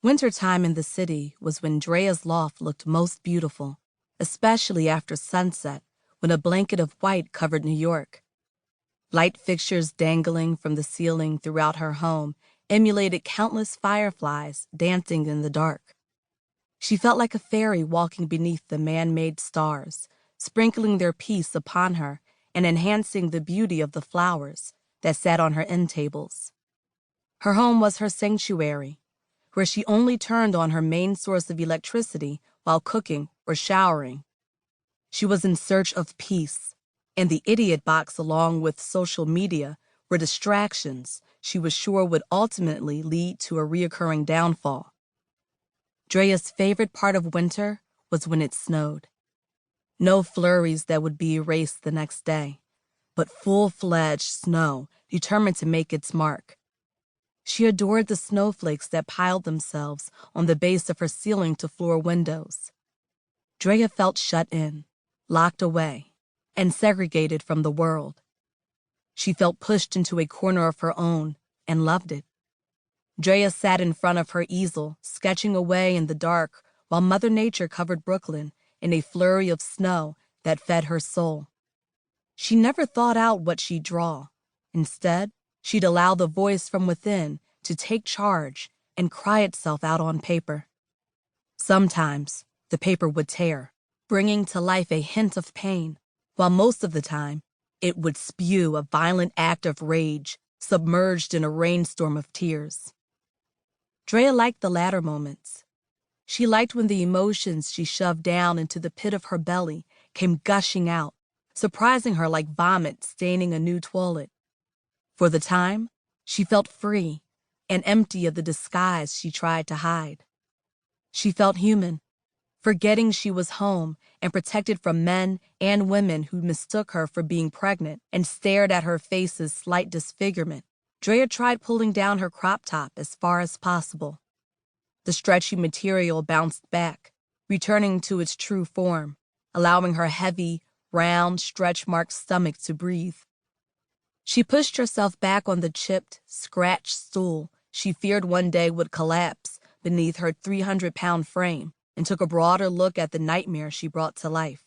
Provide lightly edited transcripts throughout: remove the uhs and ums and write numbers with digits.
Wintertime in the city was when Draya's loft looked most beautiful, especially after sunset when a blanket of white covered New York. Light fixtures dangling from the ceiling throughout her home emulated countless fireflies dancing in the dark. She felt like a fairy walking beneath the man-made stars, sprinkling their peace upon her and enhancing the beauty of the flowers that sat on her end tables. Her home was her sanctuary, where she only turned on her main source of electricity while cooking or showering. She was in search of peace, and the idiot box along with social media were distractions she was sure would ultimately lead to a reoccurring downfall. Draya's favorite part of winter was when it snowed. No flurries that would be erased the next day, but full-fledged snow determined to make its mark. She adored the snowflakes that piled themselves on the base of her ceiling-to-floor windows. Draya felt shut in, locked away, and segregated from the world. She felt pushed into a corner of her own and loved it. Draya sat in front of her easel, sketching away in the dark while Mother Nature covered Brooklyn in a flurry of snow that fed her soul. She never thought out what she'd draw. Instead, she'd allow the voice from within to take charge and cry itself out on paper. Sometimes, the paper would tear, bringing to life a hint of pain, while most of the time, it would spew a violent act of rage, submerged in a rainstorm of tears. Draya liked the latter moments. She liked when the emotions she shoved down into the pit of her belly came gushing out, surprising her like vomit staining a new toilet. For the time, she felt free and empty of the disguise she tried to hide. She felt human, forgetting she was home and protected from men and women who mistook her for being pregnant and stared at her face's slight disfigurement. Draya tried pulling down her crop top as far as possible. The stretchy material bounced back, returning to its true form, allowing her heavy, round, stretch-marked stomach to breathe. She pushed herself back on the chipped, scratched stool she feared one day would collapse beneath her 300-pound frame and took a broader look at the nightmare she brought to life.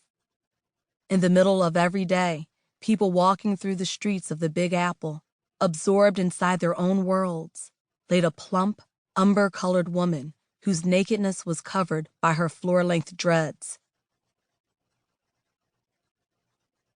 In the middle of every day, people walking through the streets of the Big Apple, absorbed inside their own worlds, laid a plump, umber-colored woman whose nakedness was covered by her floor-length dreads,